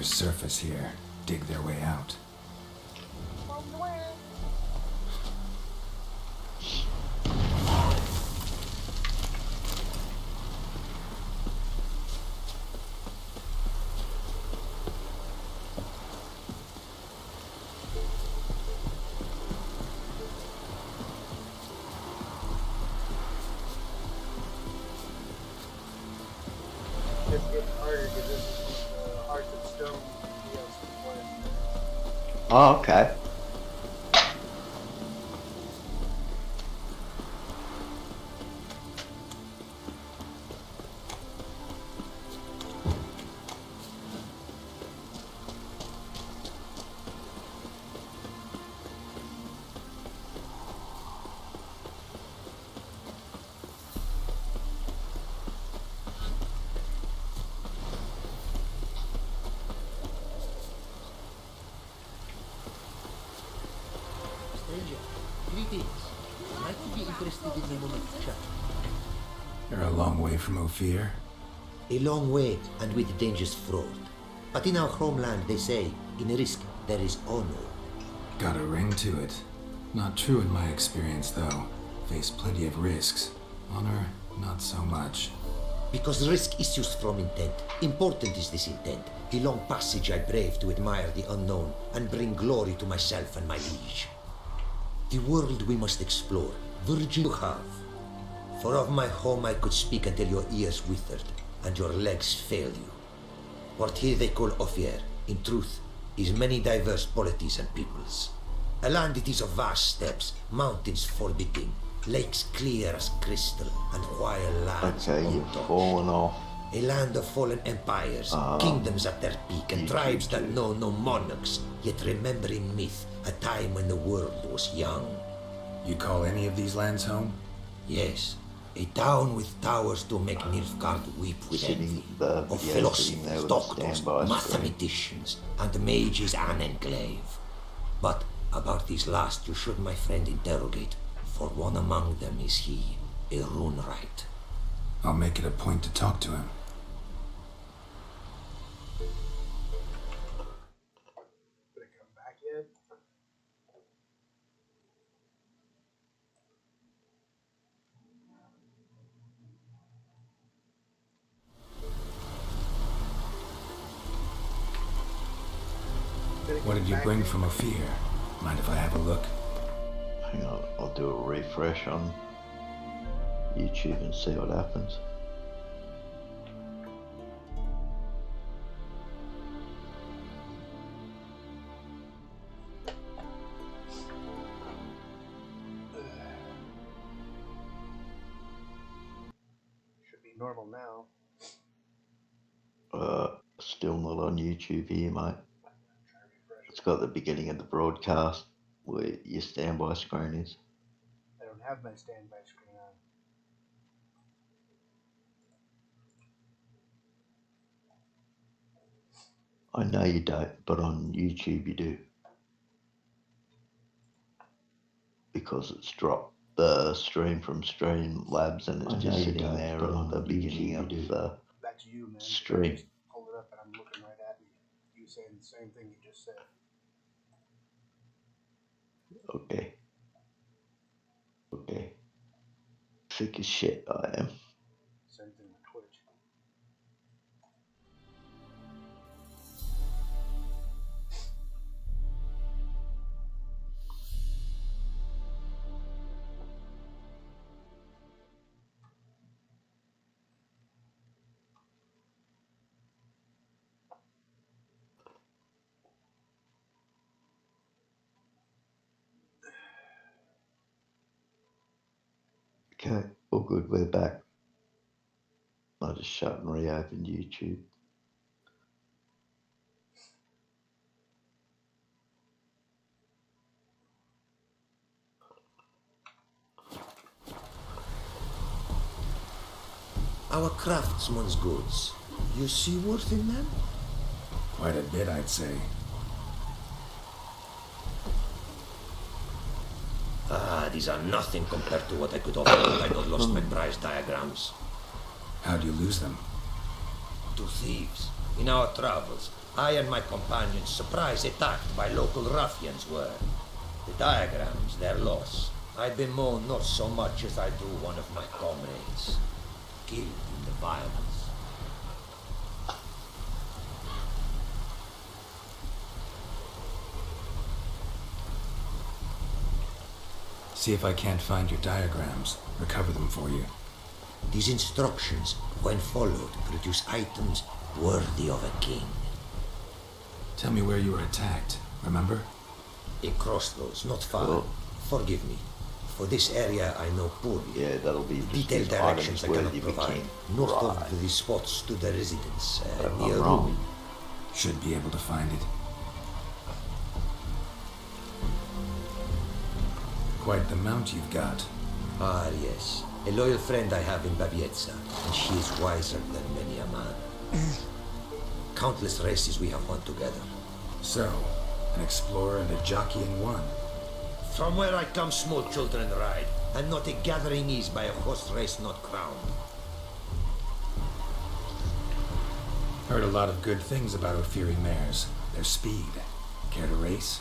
There's surface here. Dig their way out. It's getting harder because this is Heart of Stone DLC play. Oh, okay. Stranger, greetings. Might you be interested in a moment to chat? You're a long way from Ophir. A long way and with dangers fraught. But in our homeland they say, in risk there is honor. Got a ring to it. Not true in my experience, though. Faced plenty of risks. Honor, not so much. Because risk issues from intent. Important is this intent. The long passage I brave to admire the unknown and bring glory to myself and my liege. The world we must explore, virgin you have. For of my home I could speak until your ears withered and your legs failed you. What here they call Ophir, in truth, is many diverse polities and peoples. A land it is of vast steppes, mountains forbidding, lakes clear as crystal, and wild lands Okay, you've untouched. fallen off. A land of fallen empires, kingdoms at their peak, and tribes that know no monarchs, yet remember in myth a time when the world was young. You call any of these lands home? Yes, a town with towers to make Nilfgaard weep with Sitting envy. the Of video sitting philosophers, there with a doctors, standby screen. mathematicians, and mages an enclave. But about these last you should, my friend, interrogate, for one among them is he, a runewright. I'll make it a point to talk to him. Did it come back yet? What did you bring from Ophir? Mind if I have a look? Hang on, I'll do a refresh on YouTube and see what happens. Should be normal now. Still not on YouTube here, mate. Try to refresh It's it. got the beginning of the broadcast where your standby screen is. I don't have my standby screen on. I know you don't, but on YouTube you do. Because it's dropped the stream from Streamlabs and it's just sitting there on the beginning of the That's you, man. stream. I just pulled it up and I'm looking right at you. You saying the same thing you just said. Okay. Okay. Sick as shit I am. Same thing with Twitch. Okay, all good, we're back. I just shut and reopened YouTube. Our craftsman's goods, you see worth in them? Quite a bit, I'd say. Ah, these are nothing compared to what I could offer if I'd not lost my prize diagrams. How'd you lose them? To thieves. In our travels, I and my companions surprise attacked by local ruffians were. The diagrams, their loss. I bemoan not so much as I do one of my comrades, killed in the violence. See if I can't find your diagrams. Recover them for you. These instructions, when followed, produce items worthy of a king. Tell me where you were attacked, remember? A crossroads, not far. Cool. Forgive me. For this area I know poorly. Yeah, that'll be just Detailed his directions I items cannot worthy of a provide. king. North Right. of the spot stood a residence, If I'm near wrong. ruin. Should be able to find it. Quite the mount you've got. Ah, yes. A loyal friend I have in Babietza, and she is wiser than many a man. Countless races we have won together. So, an explorer and a jockey in one. From where I come, small children ride, and not a gathering is by a horse race not crowned. Heard a lot of good things about Ophiri mares. Their speed. Care to race?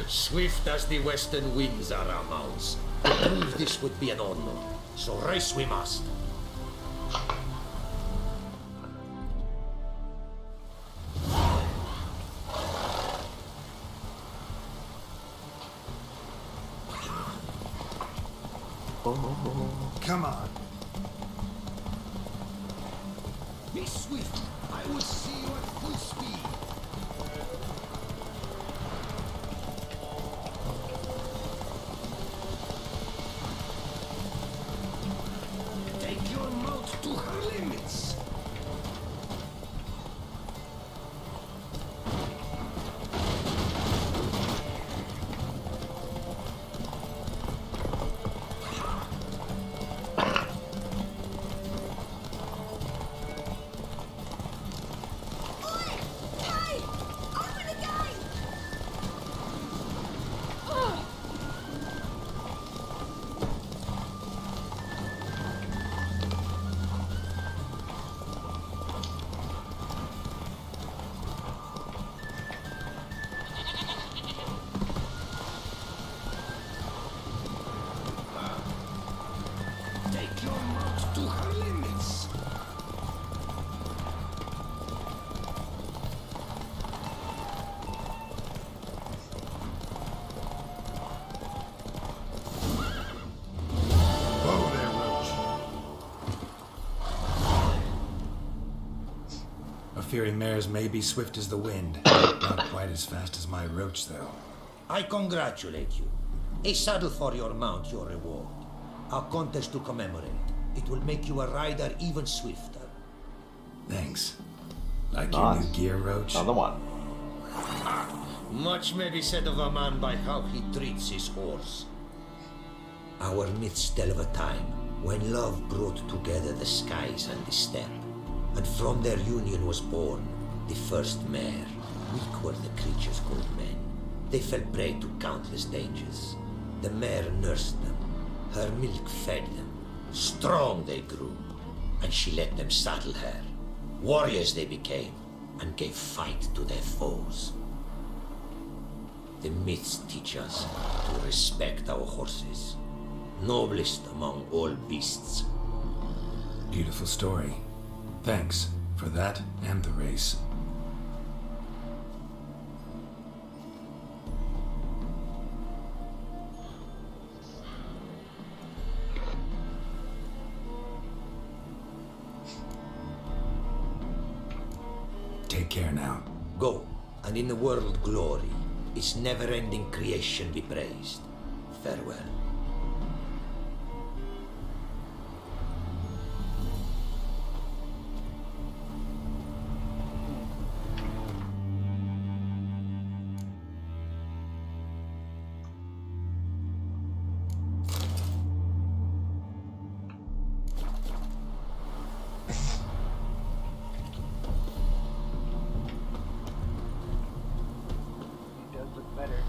Swift as the western winds are our mounts. To prove this would be an honor, so race we must. Come on. Be swift. I will see you at full speed. Take your mount to her limits. Take your mount to her limits. Whoa there, Roach. Ophiri mares may be swift as the wind. Not quite as fast as my Roach, though. I congratulate you. A saddle for your mount, your reward. A contest to commemorate. It will make you a rider even swifter. Thanks. Like Nice. your new gear, Roach? Another one. Much may be said of a man by how he treats his horse. Our myths tell of a time when love brought together the skies and the steppe, and from their union was born the first mare. Weak were the creatures called men. They fell prey to countless dangers. The mare nursed them. Her milk fed them. Strong they grew, and she let them saddle her. Warriors they became, and gave fight to their foes. The myths teach us to respect our horses, noblest among all beasts. Beautiful story. Thanks for that and the race. Take care now. Go, and in the world glory, its never-ending creation be praised. Farewell. He does look better.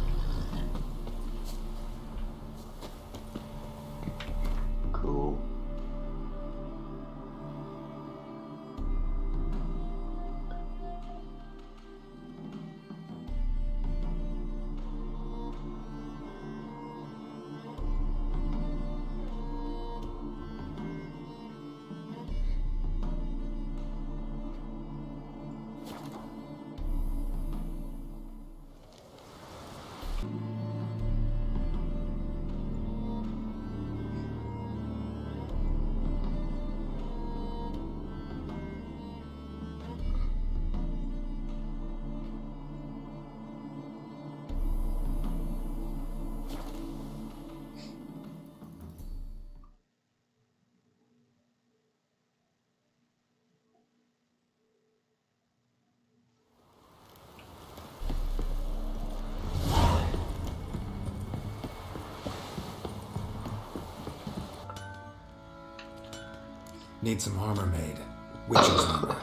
Need some armor made. Witcher's armor.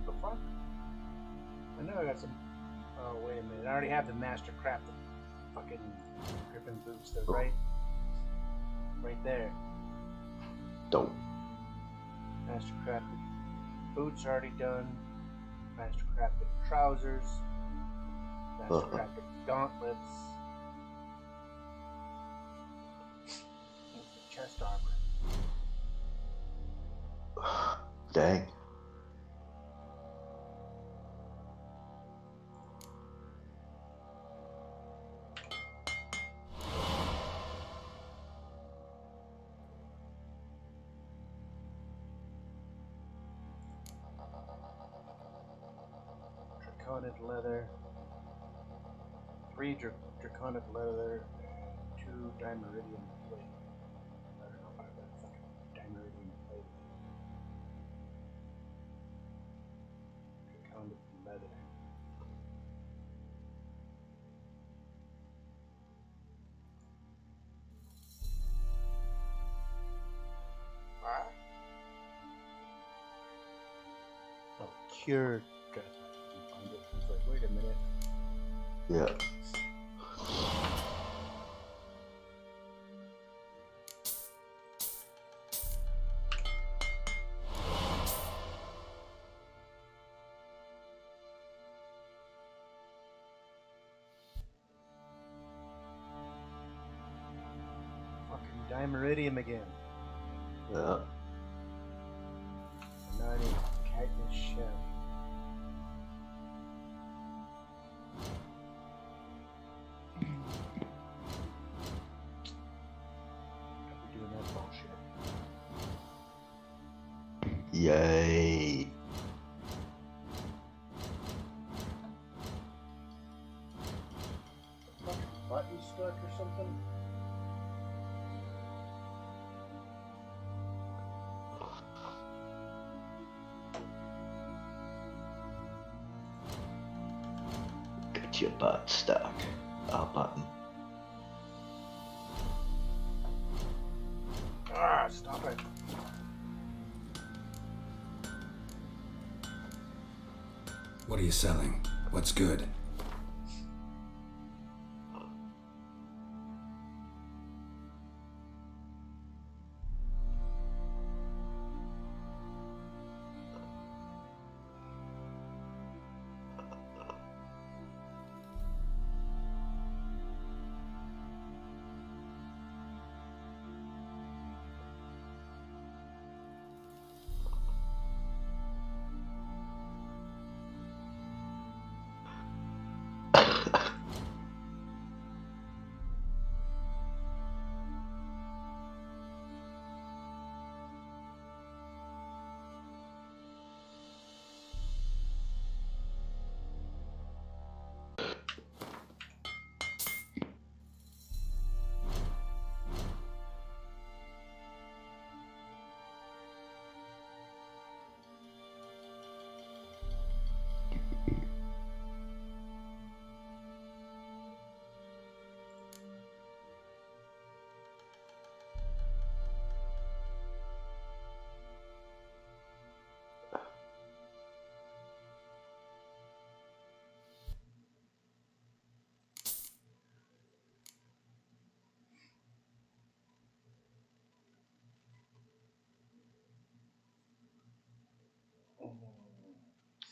The fuck? I know I got some. Oh, wait a minute. I already have the master crafted fucking griffin boots. They're right there. Dope. Master crafted boots already done. Master crafted trousers. Master crafted gauntlets. Chest armor. Dang. Draconic leather. 3 draconic leather. And 2 dimeridium plate. I don't know if I have that fucking dimeridium plate. Draconic leather. What? Oh, cured dress. I was like, wait a minute. Yeah. Fucking dimeridium again. Yeah. And now I need Cactus Shell. I'll be doing that bullshit. Yay. Fucking button stuck or something? Get your butt stuck. A button. Ah, stop it. What are you selling? What's good?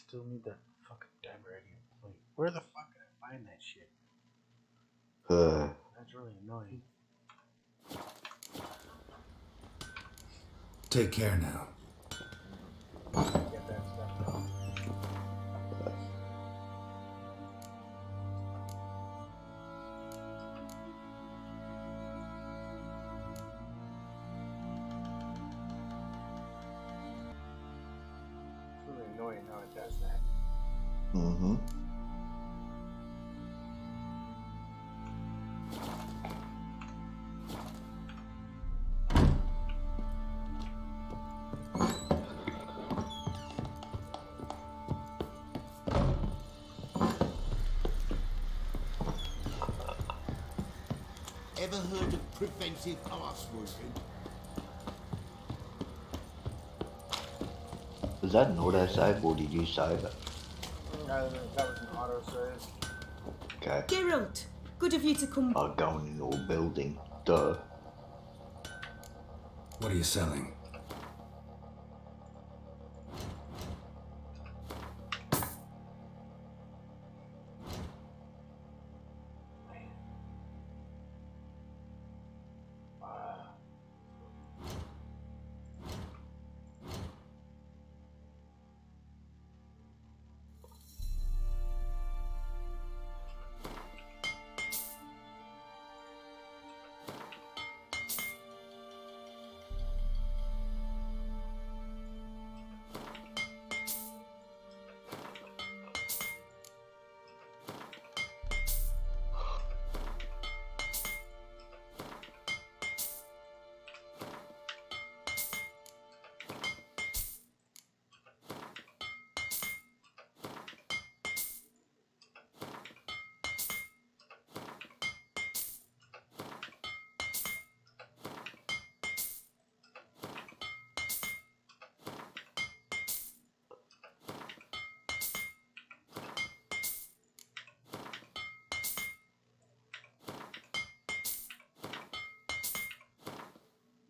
Still need that fucking dimeridium plate. Where the fuck can I find that shit? That's really annoying. Take care now. Get that stuff done. does that. Mm-hmm. Ever heard of preventive arse wounding? Was that an auto save or did you save it? Rather than that was an auto save. Okay. Geralt, good of you to come. Going into a building. Duh. What are you selling?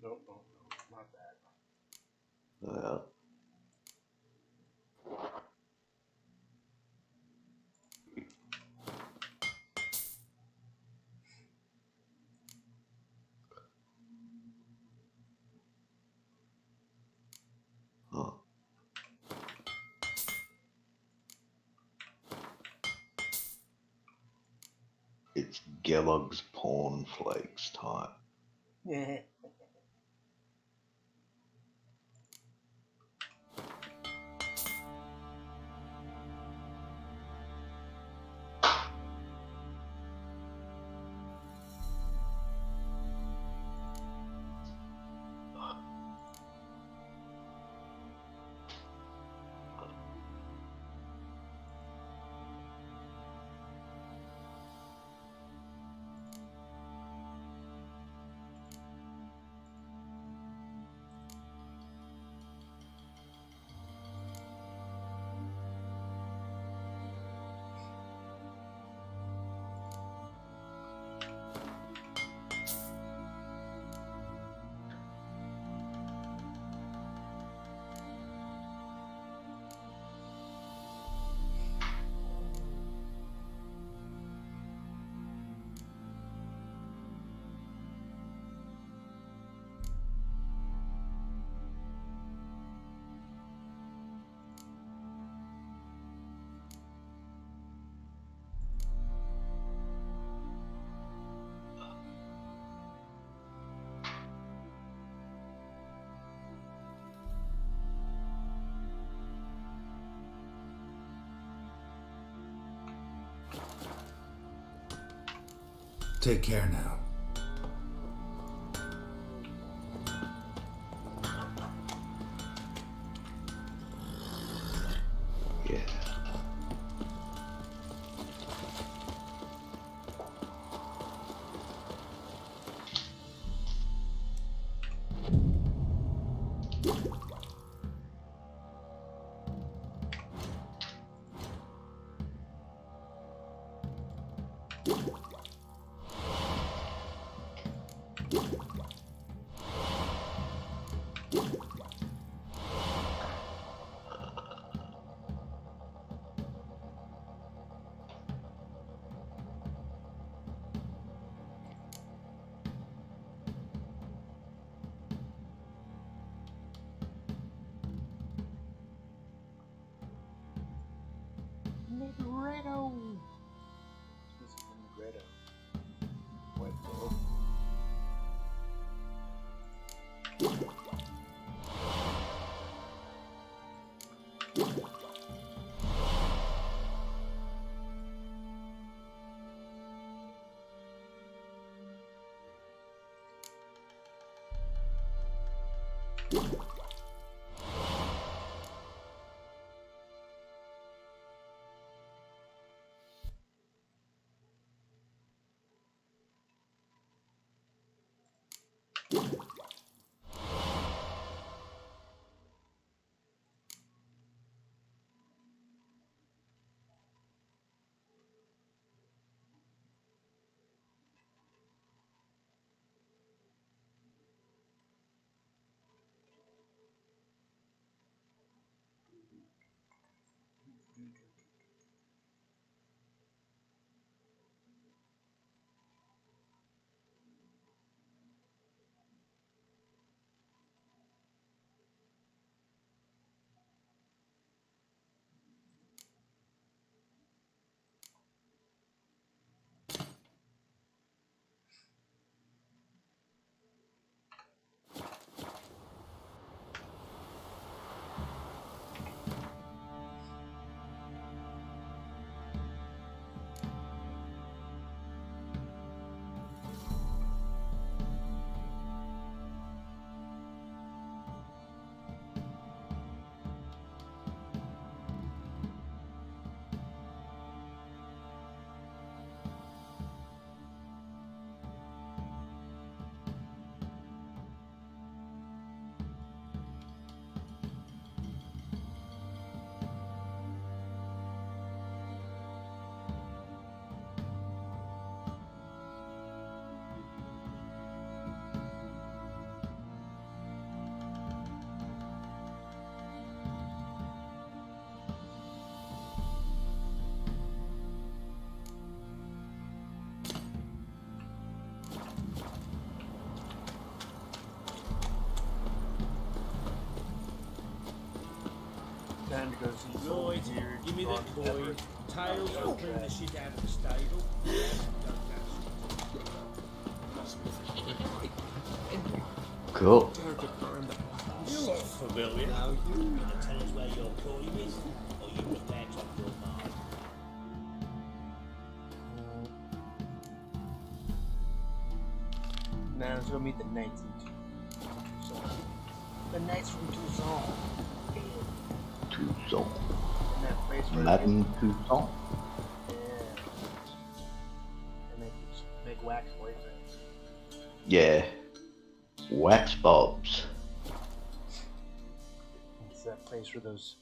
Nope, nope, nope, not that. Well, huh. It's Kellogg's Porn Flakes time. Yeah. Take care now. Yeah. Negretto. This is Negretto. What the? Time to go see some Right, weird give me the dog coin. pepper. Tails will clean the shit out of the stable. Cool. You look familiar. Now you gonna tell us where your coin is, or you prepare to have your mind? Now let's go meet the knights in Tucson. The knights from Tucson. Tucson. In that place where Madame Tucson. yeah. And they just make wax boyfriends. Yeah. Wax bobs. It's that place where those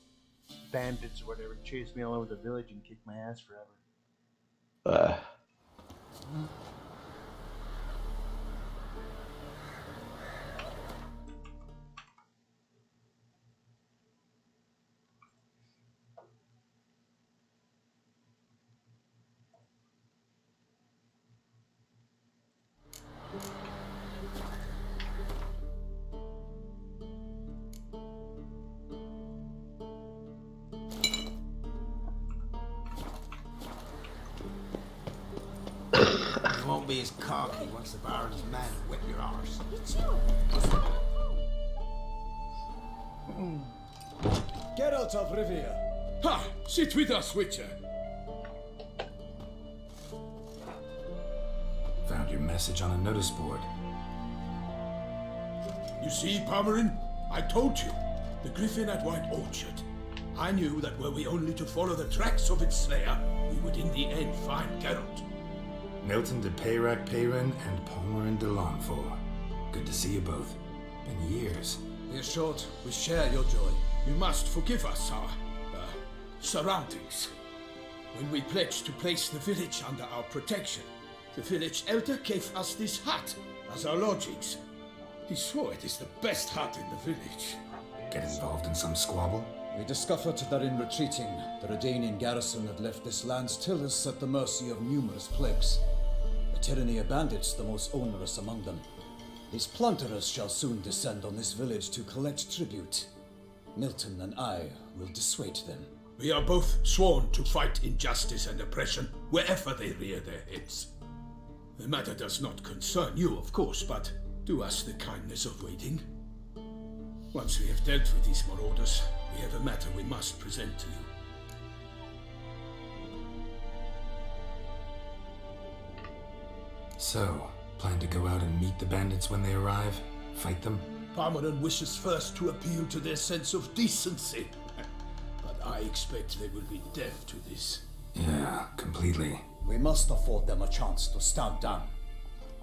bandits or whatever chase me all over the village and kick my ass forever. You won't be as cocky once the Baron's men whip your arse. Get out of Rivia. Ha! Sit with us, Witcher. Found your message on a notice board. You see, Pomerin, I told you. The griffin at White Orchard. I knew that were we only to follow the tracks of its slayer, we would in the end find Geralt. Milton de Peyrac Peyrin and Pomerin de Lonfort. Good to see you both. Been years. Be assured, we share your joy. You must forgive us our surroundings. When we pledged to place the village under our protection, the village elder gave us this hut as our lodgings. He swore it is the best hut in the village. Get involved in some squabble? We discovered that in retreating, the Redanian garrison had left this land's tillers at the mercy of numerous plagues. A tyranny of bandits, the most onerous among them. These plunderers shall soon descend on this village to collect tribute. Milton and I will dissuade them. We are both sworn to fight injustice and oppression wherever they rear their heads. The matter does not concern you, of course, but do us the kindness of waiting. Once we have dealt with these marauders, we have a matter we must present to you. So, plan to go out and meet the bandits when they arrive? Fight them? Parmeran wishes first to appeal to their sense of decency. But I expect they will be deaf to this. Yeah, completely. We must afford them a chance to stand down.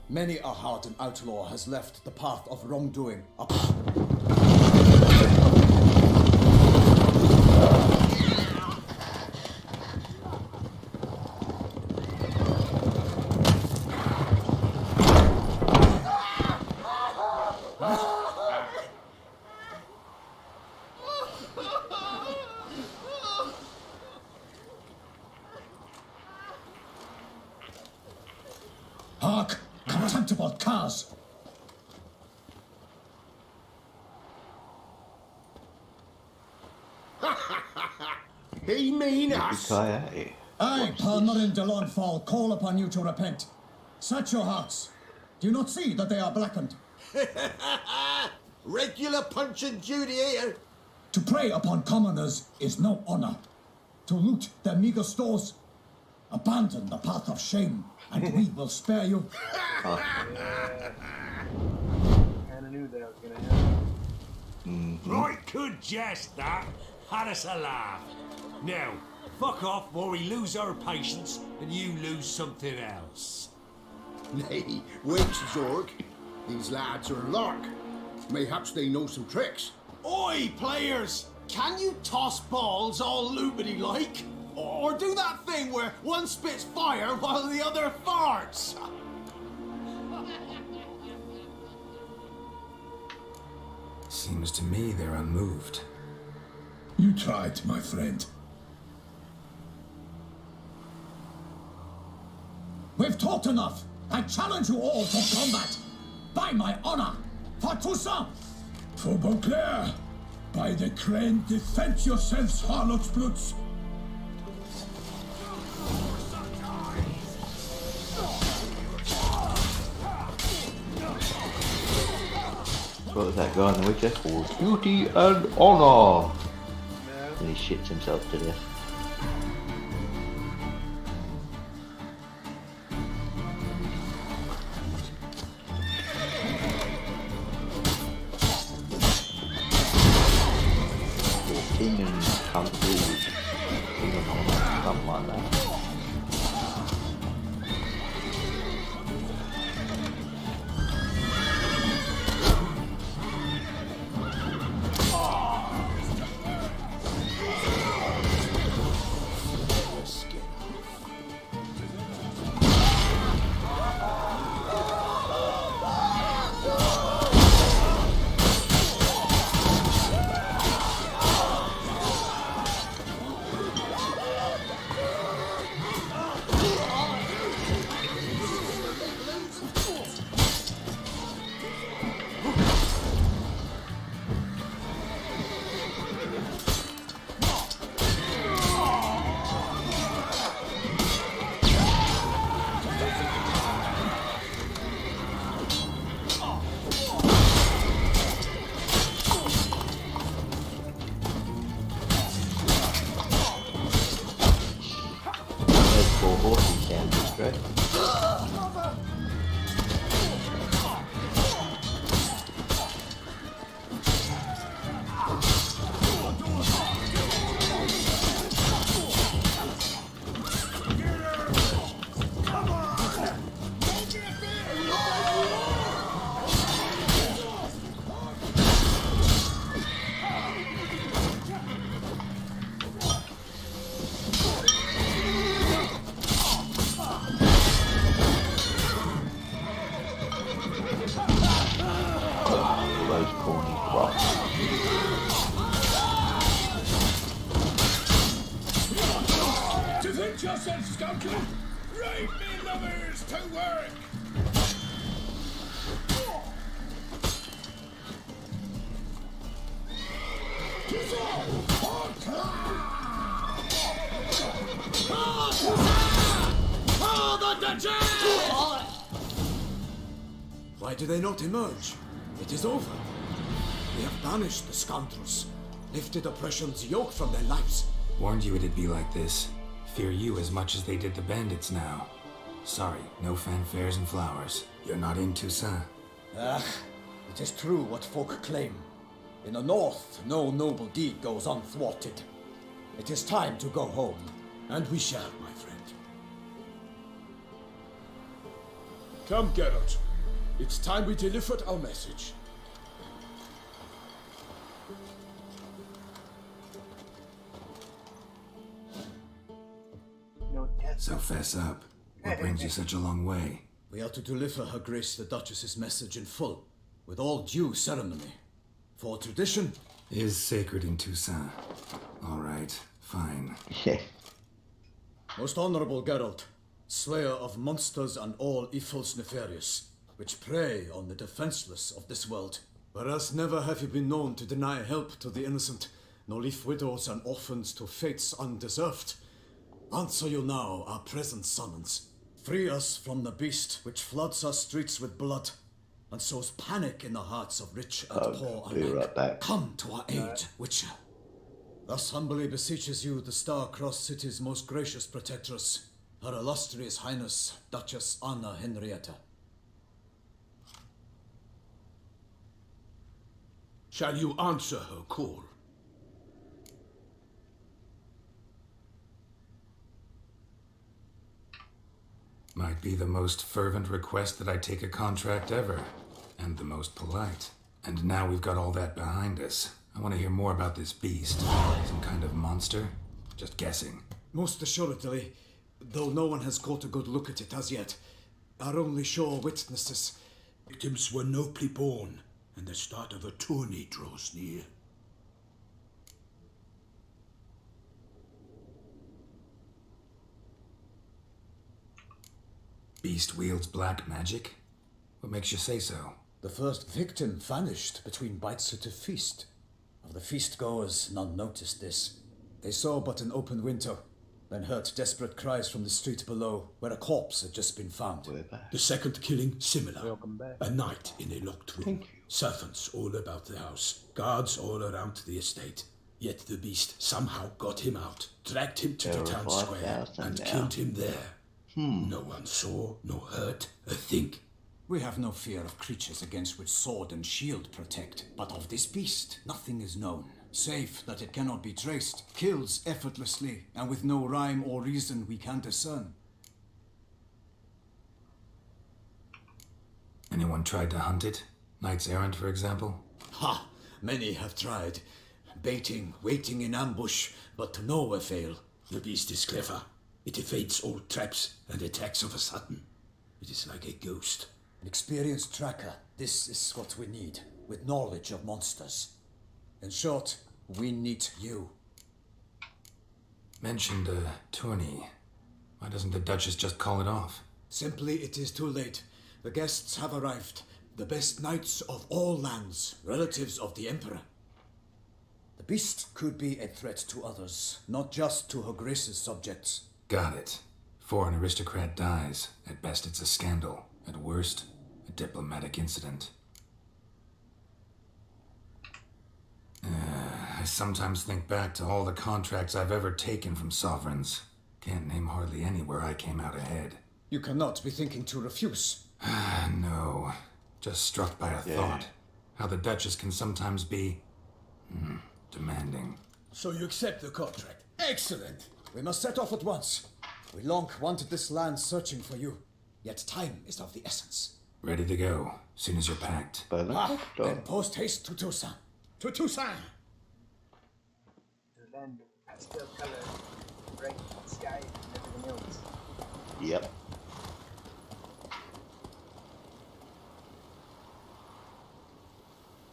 Many a hardened outlaw has left the path of wrongdoing up. Hark! Contemptible cars! He mean us? Yippee-ki-yay. I, Palmerin de Lawnfall, call upon you to repent. Search your hearts. Do you not see that they are blackened? Regular Punch and Judy here. To prey upon commoners is no honor. To loot their meager stores, abandon the path of shame, and we will spare you. Kinda knew that was gonna happen. Right, good jest that. Had us a laugh. Now, fuck off before we lose our patience and you lose something else. Nay, wait, Zorg. These lads are lark. Mayhaps they know some tricks. Oi, players! Can you toss balls all loopity like? Or do that thing where one spits fire while the other farts? Seems to me they're unmoved. You tried, my friend. We've talked enough. I challenge you all to combat. By my honor, for Toussaint. For Beauclair, by the crane, defend yourselves, harlots bloods. What was that guy in the witcher? For duty and honor! And he shits himself to death. King and country, king and honor, something like that. Right, me lovers, to work! Why do they not emerge? It is over. We have banished the scoundrels, lifted oppression's yoke from their lives. Warned you it'd be like this. Fear you as much as they did the bandits now. Sorry, no fanfares and flowers. You're not in Toussaint. Ah, It is true what folk claim. In the north, no noble deed goes unthwarted. It is time to go home. And we shall, my friend. Come, Geralt. It's time we delivered our message. No death. So fess up. What brings you such a long way? We are to deliver Her Grace the Duchess's message in full, with all due ceremony. For tradition Is sacred in Toussaint. All right, fine. Yeah. Most honorable Geralt, slayer of monsters and all evils nefarious, which prey on the defenseless of this world. Whereas never have you been known to deny help to the innocent, nor leave widows and orphans to fates undeserved. Answer you now our present summons. Free us from the beast which floods our streets with blood, and sows panic in the hearts of rich and poor be alike. right back. Come to our aid, Witcher. Thus humbly beseeches you the Star-Crossed City's most gracious protectress, Her Illustrious Highness, Duchess Anna Henrietta. Shall you answer her call? Might be the most fervent request that I take a contract ever. And the most polite. And now we've got all that behind us. I want to hear more about this beast. Some kind of monster? Just guessing. Most assuredly, though no one has caught a good look at it as yet. Our only sure witnesses. Victims were nobly born, and the start of a tourney draws near. Beast wields black magic? What makes you say so? The first victim vanished between bites at a feast. Of the feast-goers, none noticed this. They saw but an open window, then heard desperate cries from the street below, where a corpse had just been found. The second killing, similar. Welcome back. A night in a locked room. Thank you. Servants all about the house. Guards all around the estate. Yet the beast somehow got him out, dragged him to the town square, 5,000 and now. killed him there. No one saw, nor heard a thing. We have no fear of creatures against which sword and shield protect, but of this beast nothing is known, save that it cannot be traced, kills effortlessly, and with no rhyme or reason we can discern. Anyone tried to hunt it? Knights errant, for example? Ha! Many have tried. Baiting, waiting in ambush, but to no avail. The beast is clever. It evades all traps and attacks of a sudden. It is like a ghost. An experienced tracker, this is what we need, with knowledge of monsters. In short, we need you. Mentioned a tourney. Why doesn't the Duchess just call it off? Simply, it is too late. The guests have arrived. The best knights of all lands, relatives of the Emperor. The beast could be a threat to others, not just to Her Grace's subjects. Got it. Before an aristocrat dies, at best it's a scandal. At worst, a diplomatic incident. I sometimes think back to all the contracts I've ever taken from sovereigns. Can't name hardly any where I came out ahead. You cannot be thinking to refuse. No. Just struck by a thought. How the Duchess can sometimes be... demanding. So you accept the contract. Excellent. We must set off at once. We long wanted this land searching for you, yet time is of the essence. Ready to go, soon as you're packed. Then post haste to Toussaint. To Toussaint. The land pastel color, bright sky, and everything else. Yep.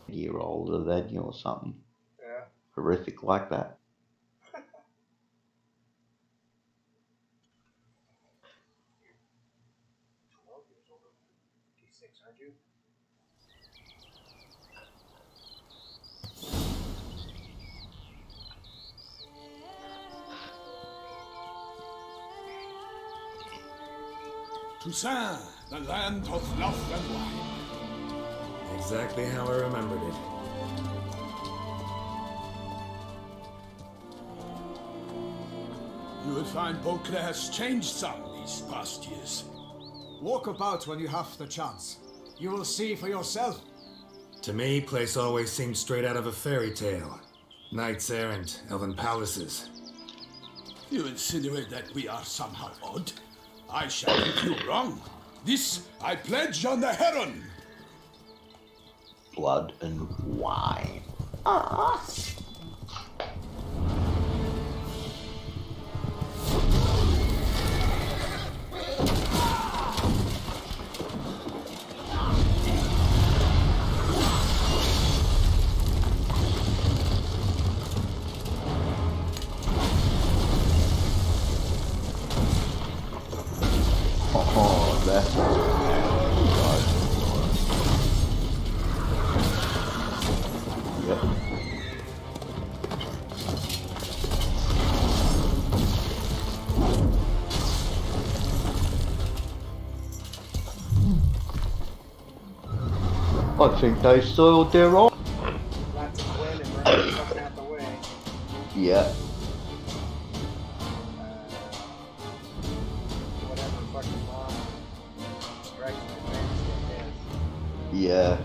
Year older than you or something. Yeah. Horrific like that. 12 years older. 56, aren't you? Toussaint, the land of love and wine. Exactly how I remembered it. You will find Beauclair has changed some these past years. Walk about when you have the chance. You will see for yourself. To me, place always seemed straight out of a fairy tale. Knights errant, elven palaces. You insinuate that we are somehow odd? I shall prove you wrong. This I pledge on the Heron. Blood and wine. Oh, that's yep. I think they soiled their own. Lots of wind and rain fucking out the way. Yeah. Whatever fucking bomb strikes the advantage they has. Yeah.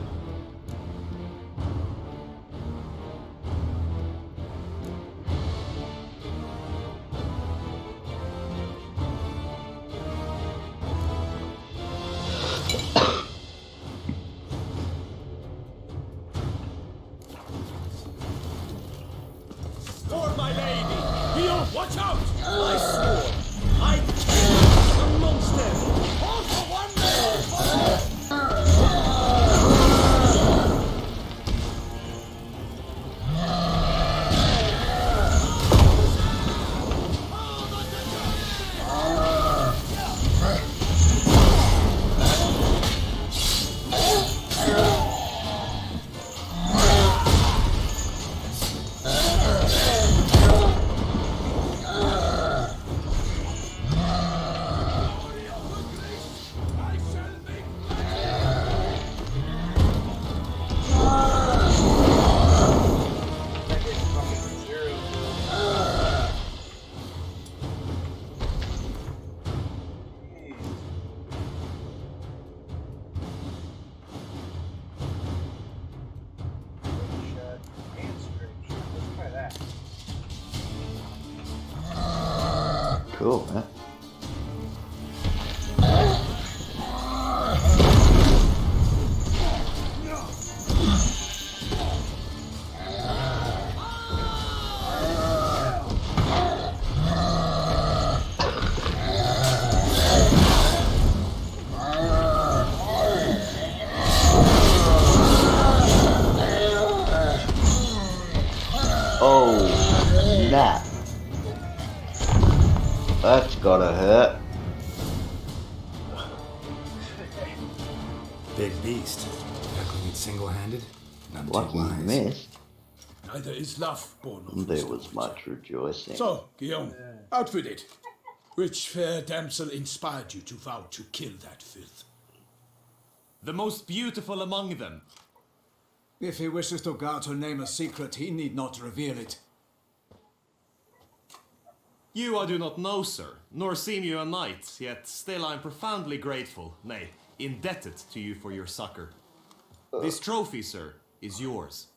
For my lady! Heel, watch out! I swore! I killed the monster! All for one man! That did fucking zero. Jeez. Straight shot and straight shot. Let's try that. Cool, man. Oh, snap. That's gotta hurt. Big beast. Tackling it single-handed? Not too Lucky wise. missed. Neither is love born of There wisdom, was much rejoicing. So, Guillaume, out with it. Which fair damsel inspired you to vow to kill that filth? The most beautiful among them. If he wishes to guard her name a secret, he need not reveal it. You I do not know, sir, nor seem you a knight, yet still I am profoundly grateful, nay, indebted to you for your succor. This trophy, sir, is yours.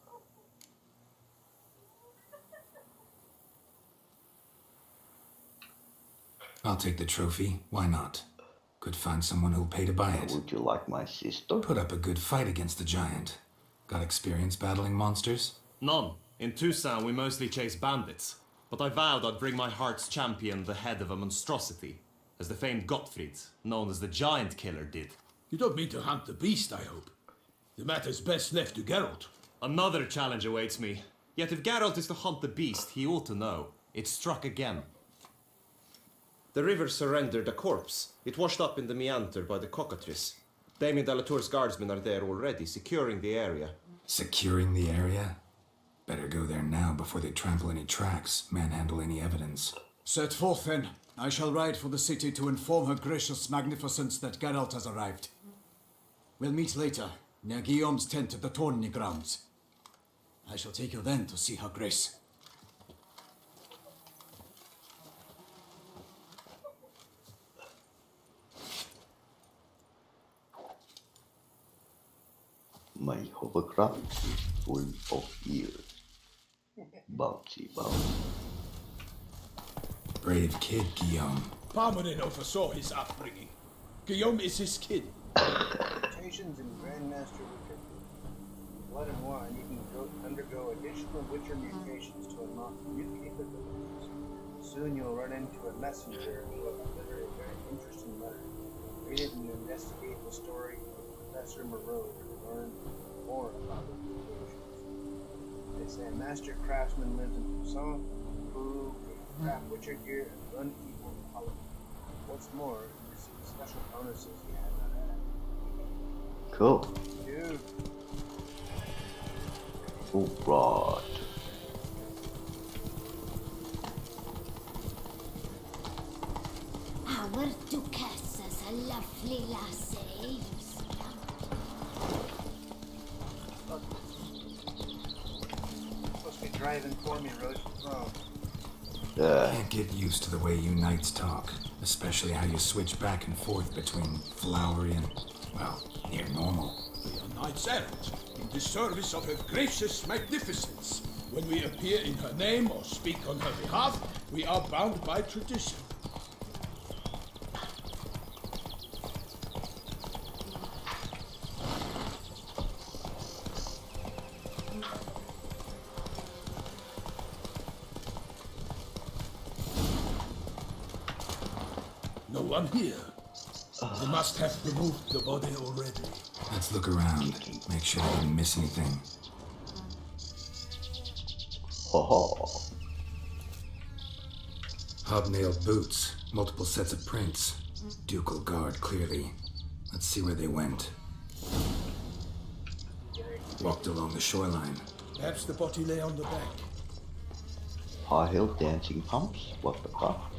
I'll take the trophy. Why not? Could find someone who'll pay to buy it. Would you like my sister? Put up a good fight against the giant. Got experience battling monsters? None. In Toussaint we mostly chase bandits, but I vowed I'd bring my heart's champion the head of a monstrosity, as the famed Gottfried, known as the Giant Killer, did. You don't mean to hunt the beast, I hope. The matter's best left to Geralt. Another challenge awaits me. Yet if Geralt is to hunt the beast, he ought to know. It struck again. The river surrendered a corpse. It washed up in the meander by the cockatrice. Damien de la Tour's guardsmen are there already, securing the area. Securing the area? Better go there now before they trample any tracks, manhandle any evidence. Set forth then. I shall ride for the city to inform her gracious magnificence that Geralt has arrived. We'll meet later, near Guillaume's tent at the tourney grounds. I shall take you then to see her grace. My hovercraft is full of ears. Bouncy bouncy. Brave kid, Guillaume. Parmanin oversaw his upbringing. Guillaume is his kid. Mutations in Grandmaster Witcher. Blood and Wine, you can undergo additional Witcher mutations to unlock new capabilities. Soon you'll run into a messenger who will deliver a very interesting letter. Read it and investigate the story of Professor Moreau to learn more about the mutations. They say a master craftsman lives in Busan who can craft Witcher gear and run evil color. What's more, you receive special bonuses you have not had. Cool. Dude. Alright. Our Duchess is a lovely lassie. Supposed to be driving for me, Roach. Oh. Can't get used to the way you knights talk, especially how you switch back and forth between flowery and, well, near normal. We are knights errant, in the service of her gracious magnificence. When we appear in her name or speak on her behalf, we are bound by tradition. No one here. They must have removed the body already. Let's look around, make sure I didn't miss anything. Haha. Hobnailed boots, multiple sets of prints. Ducal guard, clearly. Let's see where they went. Walked along the shoreline. Perhaps the body lay on the bank. High heel dancing pumps? What the fuck?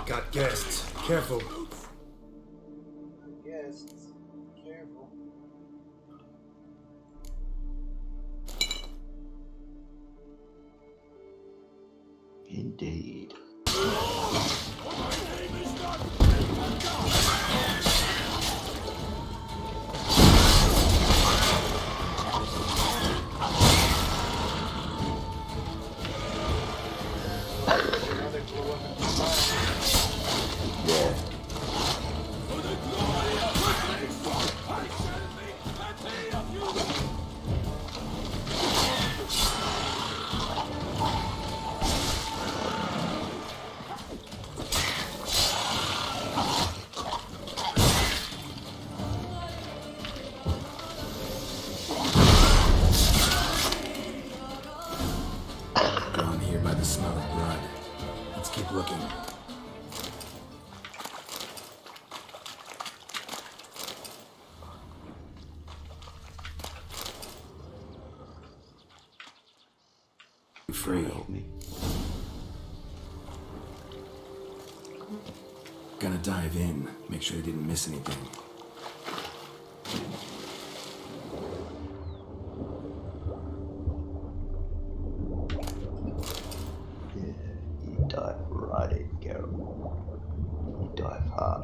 Got guests. Careful. Yes, careful. Indeed. Yeah. Drawn here by the smell of blood. Let's keep looking. Free. Gonna dive in, make sure they didn't miss anything. Yeah, you dive right in, Geralt. You dive hard.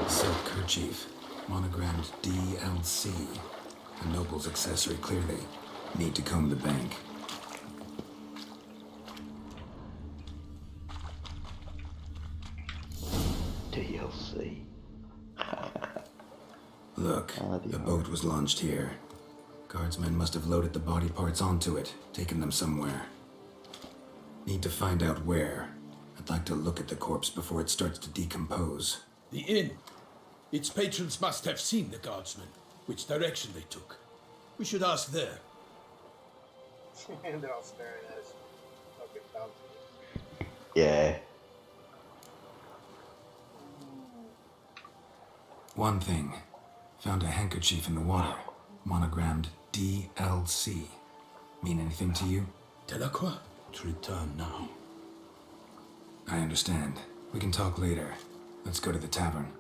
Silk kerchief, monogrammed DLC. A noble's accessory, clearly. Need to comb the bank. DLC. Look, the boat was launched here. Guardsmen must have loaded the body parts onto it, taken them somewhere. Need to find out where. I'd like to look at the corpse before it starts to decompose. The inn. Its patrons must have seen the guardsmen, which direction they took. We should ask there. And they're all staring at us. Fucking bouncy. Yeah. One thing. Found a handkerchief in the water. Monogrammed DLC. Mean anything to you? Delacroix? To return now. I understand. We can talk later. Let's go to the tavern.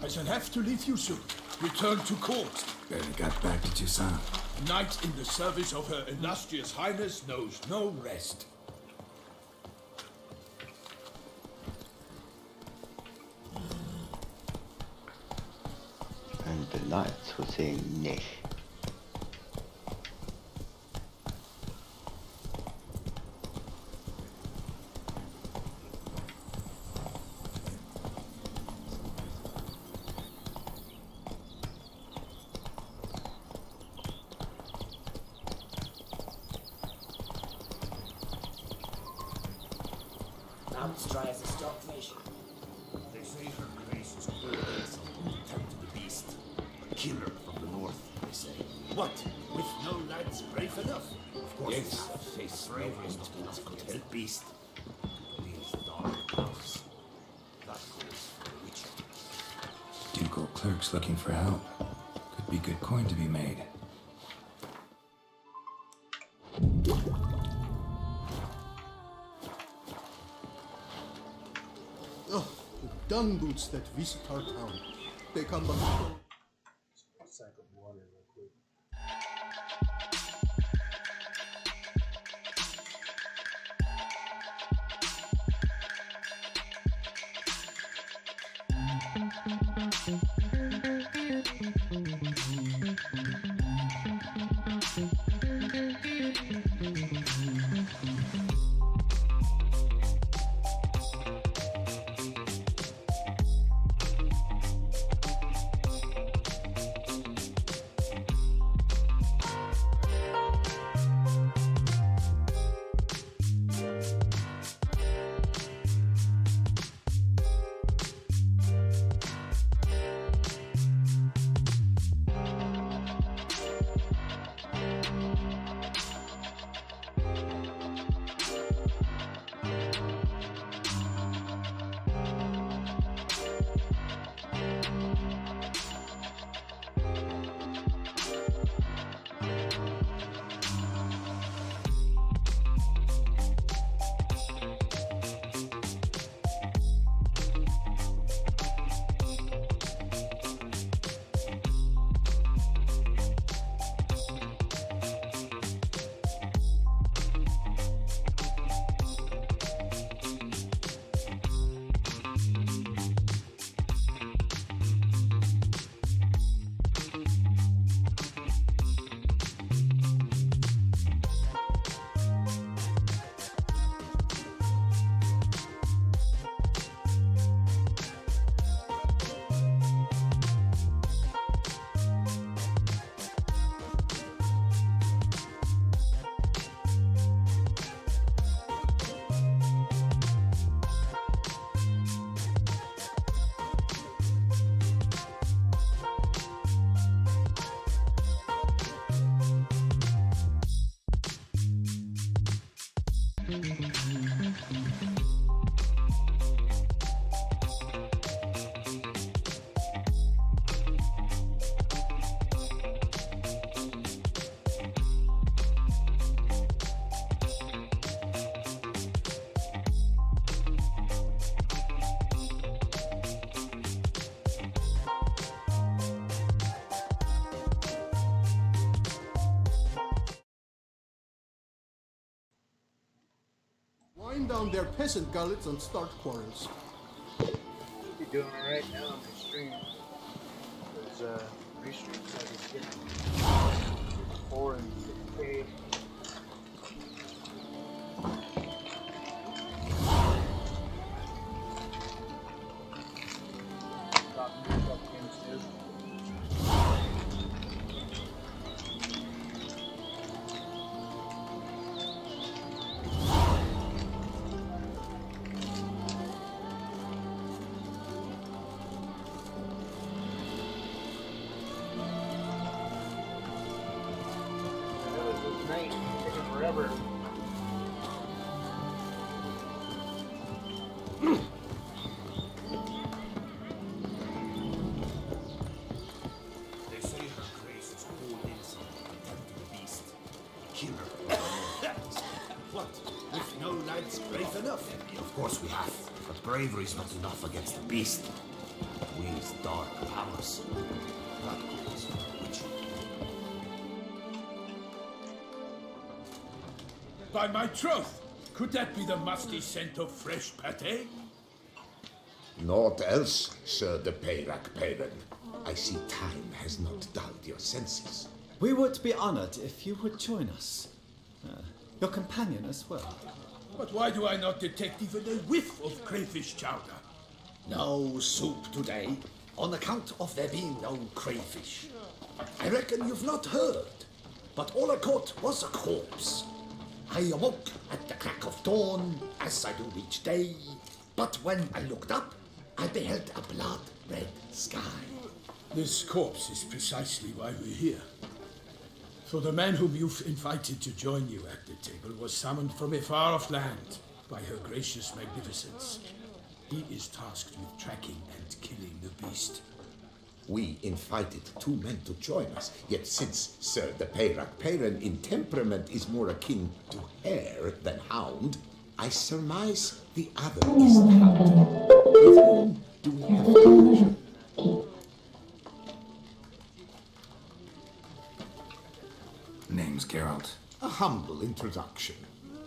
I shall have to leave you soon. Return to court. Barely got back to Tucson. A knight in the service of Her Illustrious Highness knows no rest. And the knights were saying nish. Try as a stockfish. They say her grace is cruel and tempt the beast. A killer from the north, they say. What? With no lads brave enough? Of course, yes. Face bravery is not enough to tell the beast. These dark house. That calls for a witcher. Ducal clerks looking for help. Could be good coin to be made. Oh, the dung boots that visit our town. They come by. Sack of water real quick. Wind down their peasant gullets and start quarrels. Be doing it right now on my stream. There's restreams I was getting 4 and 6K. Night, taking forever. They say her grace is all insult and tempt the beast. A killer. What? With no lads brave enough? Of course we have, but bravery's not enough against the beast. We's dark powers. protocols for witchery. By my troth, could that be the musty scent of fresh pate? Naught else, Sir de Peyrac Peyran. I see time has not dulled your senses. We would be honored if you would join us. Your companion as well. But why do I not detect even a whiff of crayfish chowder? No soup today, on account of there being no crayfish. I reckon you've not heard, but all I caught was a corpse. I awoke at the crack of dawn, as I do each day, but when I looked up, I beheld a blood-red sky. This corpse is precisely why we're here. So the man whom you've invited to join you at the table was summoned from a far-off land by her gracious magnificence. He is tasked with tracking and killing the beast. We invited 2 men to join us, yet since Sir de Peyrac Peyran in temperament is more akin to hare than hound, I surmise the other is the hound. With whom do we have the pleasure? Name's Geralt. A humble introduction.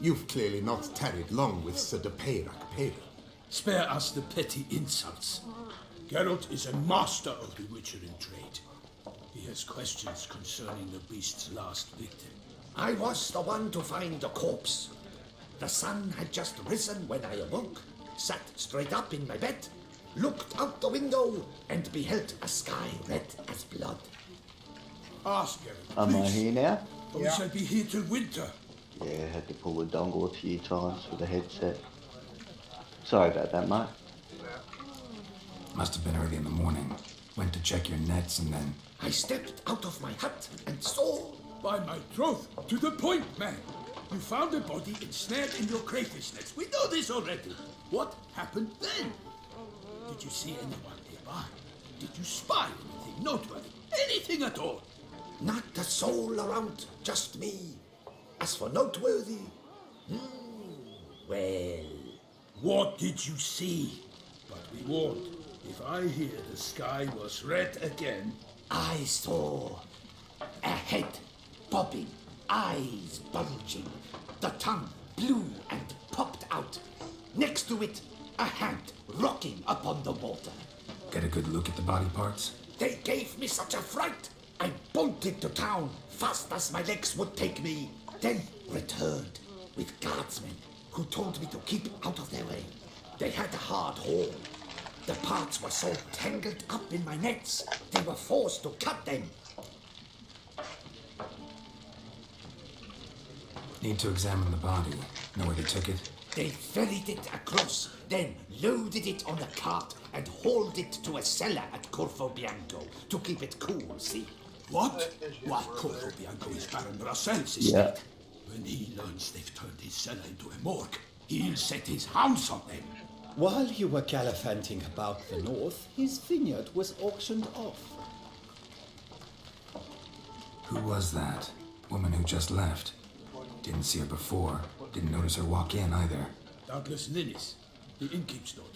You've clearly not tarried long with Sir de Peyrac Peyran. Spare us the petty insults. Geralt is a master of the witchering trade. He has questions concerning the beast's last victim. I was the one to find the corpse. The sun had just risen when I awoke, sat straight up in my bed, looked out the window, and beheld a sky red as blood. Ask Geralt, Am I please. here now? We shall be here till winter. Yeah, had to pull the dongle a few times with the headset. Sorry about that, mate. Must have been early in the morning. Went to check your nets and then... I stepped out of my hut and saw... By my troth, to the point, man. You found a body ensnared in your crayfish nets. We know this already. What happened then? Did you see anyone nearby? Did you spy anything noteworthy? Anything at all? Not a soul around, just me. As for noteworthy... well... What did you see? But be warned, if I hear the sky was red again... I saw a head bobbing, eyes bulging, the tongue blew and popped out. Next to it, a hand rocking upon the water. Get a good look at the body parts? They gave me such a fright. I bolted to town fast as my legs would take me, then returned with guardsmen who told me to keep out of their way. They had a hard haul. The parts were so tangled up in my nets, they were forced to cut them. Need to examine the body. Know where they took it? They ferried it across, then loaded it on a cart and hauled it to a cellar at Corvo Bianco to keep it cool, see? What? Why, Corvo Bianco is Baron Brassel's estate. Yeah. When he learns they've turned his cellar into a morgue, he'll set his hounds on them. While you were gallivanting about the north, his vineyard was auctioned off. Who was that? Woman who just left. Didn't see her before. Didn't notice her walk in either. Doubtless Ninnis, the innkeep's daughter.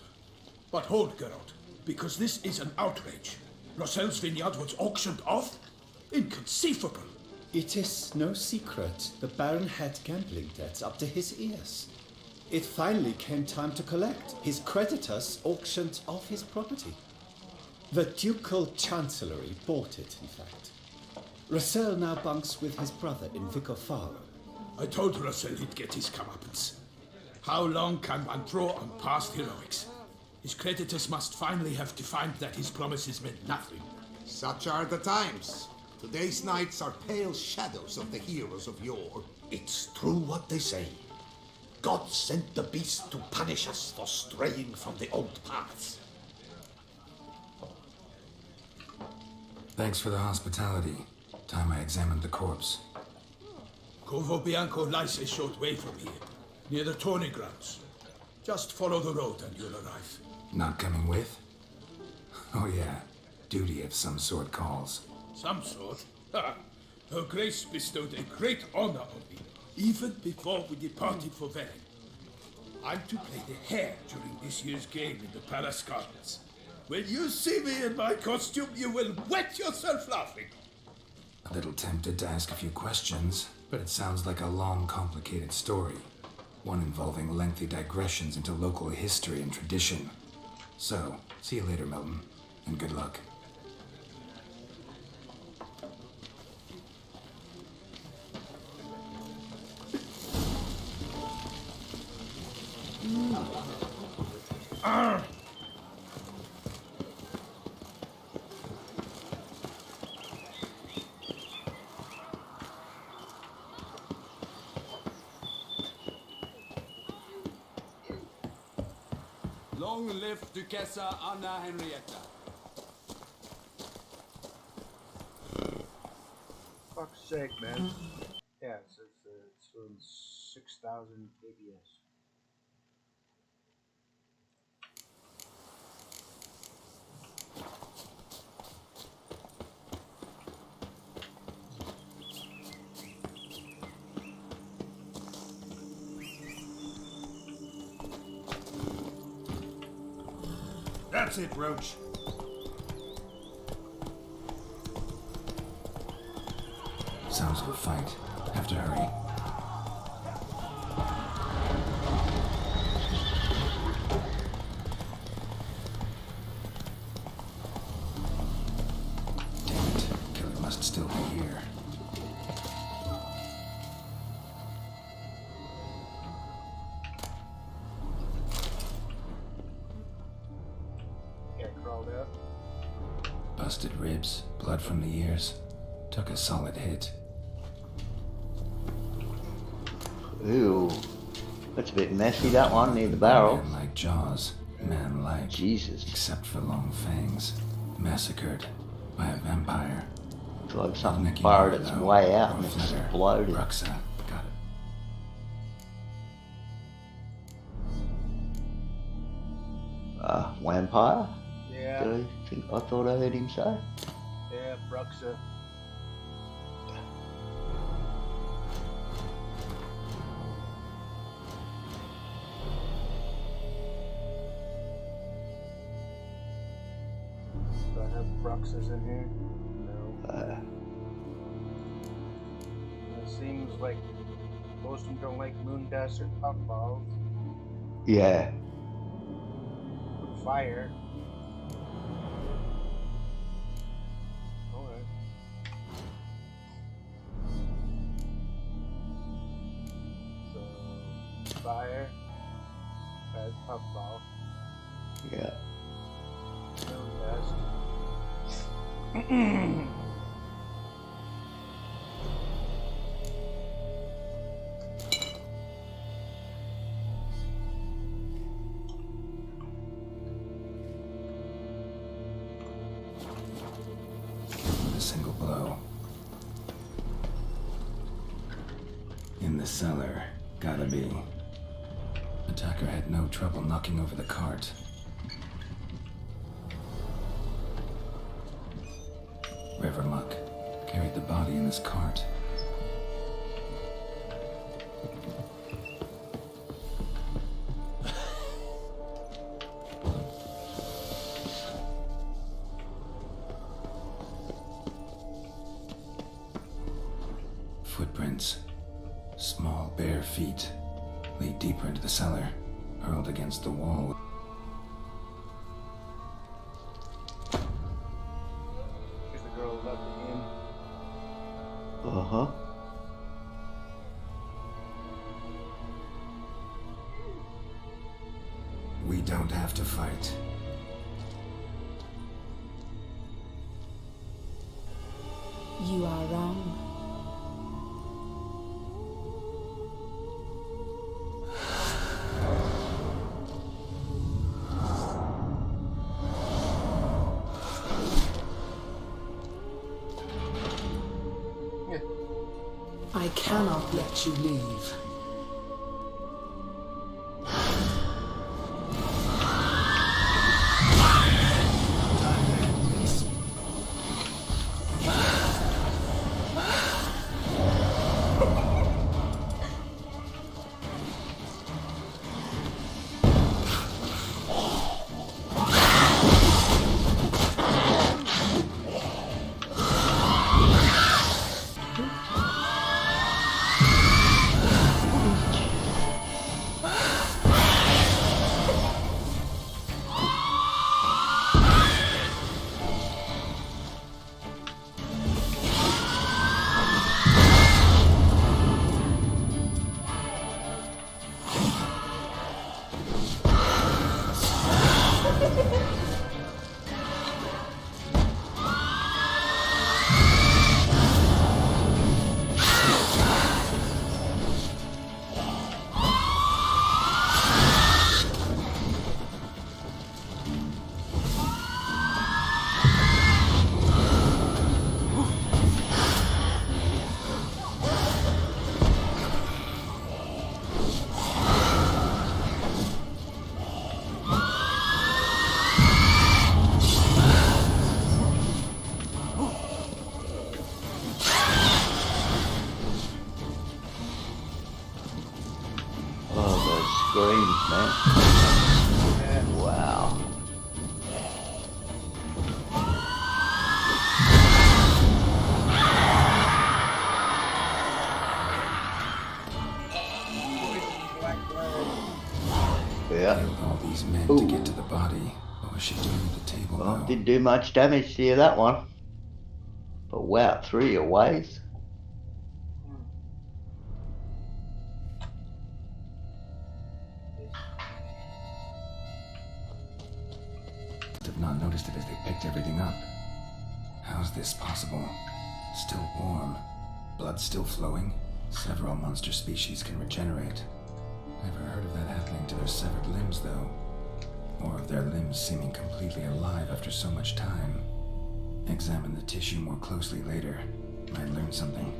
But hold, Geralt, because this is an outrage. Roselle's vineyard was auctioned off? Inconceivable. It is no secret the Baron had gambling debts up to his ears. It finally came time to collect. His creditors auctioned off his property. The Ducal Chancellery bought it, in fact. Roselle now bunks with his brother in Vicofaro. I told Roselle he'd get his comeuppance. How long can one draw on past heroics? His creditors must finally have defined that his promises meant nothing. Such are the times. Today's knights are pale shadows of the heroes of yore. It's true what they say. God sent the beast to punish us for straying from the old paths. Thanks for the hospitality. Time I examined the corpse. Corvo Bianco lies a short way from here, near the tourney grounds. Just follow the road and you'll arrive. Not coming with? Oh yeah, duty of some sort calls. Some sort? Ha! Her Grace bestowed a great honor on me, even before we departed for Velen. I'm to play the hare during this year's game in the Palace Gardens. When you see me in my costume, you will wet yourself laughing. A little tempted to ask a few questions, but it sounds like a long, complicated story. One involving lengthy digressions into local history and tradition. So, see you later, Milton, and good luck. Long live Duchessa Anna Henrietta. Fuck's sake, man. Yeah, it says it's doing 6,000 kbs. That's it, Roach. Sounds like a fight. Have to hurry. Damn it. Killer must still be here. Busted ribs, blood from the ears. Took a solid hit. Ooh, that's a bit messy, that one, near the barrel. Man like Jaws, man-like. Jesus. Except for long fangs. Massacred by a vampire. It's like something fired its way out and exploded. Bruxa, got it. Vampire? Yeah. I thought I heard him say. Yeah, Bruxa. Do I have Bruxas in here? No. It seems like most of them don't like moon dust or puffballs. Yeah. Fire. Alright. So, fire. That's puffball. Yeah. Moon dust. A single blow. In the cellar. Gotta be. Attacker had no trouble knocking over the cart. River Muck carried the body in his cart. Footprints. Small, bare feet lead deeper into the cellar, hurled against the wall. Here's the girl who left the inn. Uh-huh. We don't have to fight. You are wrong. I cannot let you leave. screams, man. Wow. Yeah. All these men to get to the body. What was she doing at the table? Well, didn't do much damage to you, that one. But wow, 3 your ways. Have not noticed it as they picked everything up. How's this possible? Still warm. Blood still flowing. Several monster species can regenerate. Never heard of that happening to their severed limbs, though. Or of their limbs seeming completely alive after so much time. Examine the tissue more closely later. Might learn something.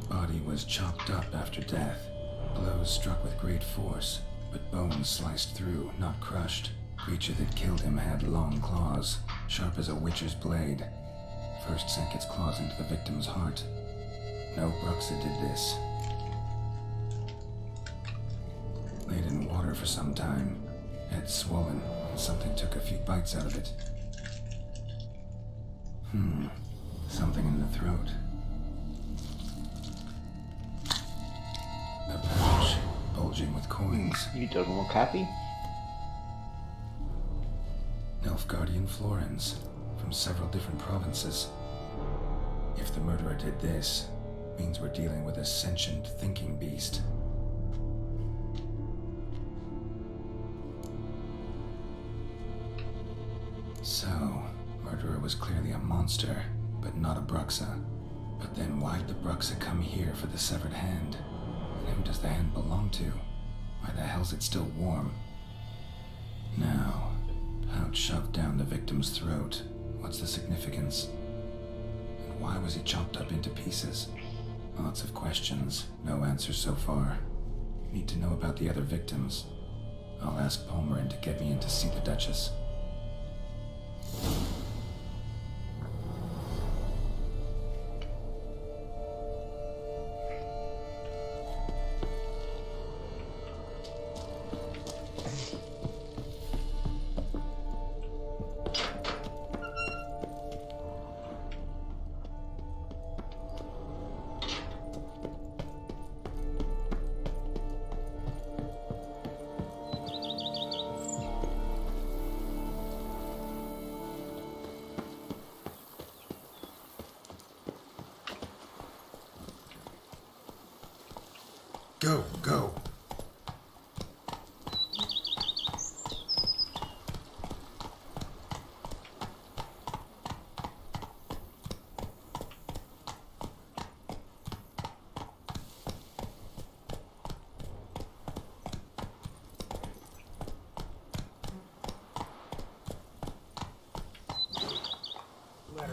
Body was chopped up after death. Blows struck with great force, but bones sliced through, not crushed. Creature that killed him had long claws, sharp as a witcher's blade. First sank its claws into the victim's heart. No Bruxa did this. Laid in water for some time. Head swollen, and something took a few bites out of it. Something in the throat. A pouch, bulging with coins. You don't look happy? Nilfgaardian florins, from several different provinces. If the murderer did this, means we're dealing with a sentient thinking beast. So, murderer was clearly a monster, but not a Bruxa. But then why'd the Bruxa come here for the severed hand? And who does the hand belong to? Why the hell's it still warm? Now, pouch shoved down the victim's throat. What's the significance? And why was he chopped up into pieces? Lots of questions, no answers so far. Need to know about the other victims. I'll ask Palmerin to get me in to see the Duchess. Go, go.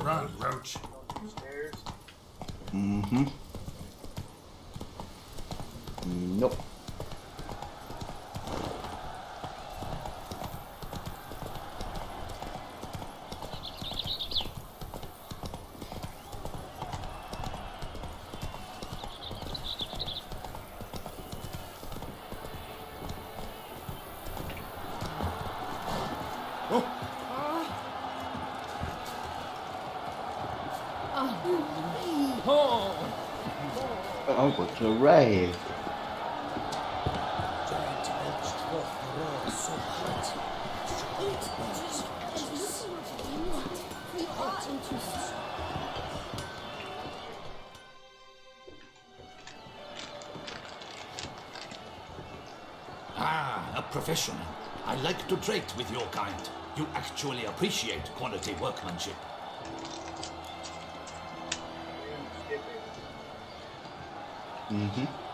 Run, Roach. Mm-hmm. Nope. Oh, what's a rave? Ah, a professional. I like to trade with your kind. You actually appreciate quality workmanship. Mm-hmm.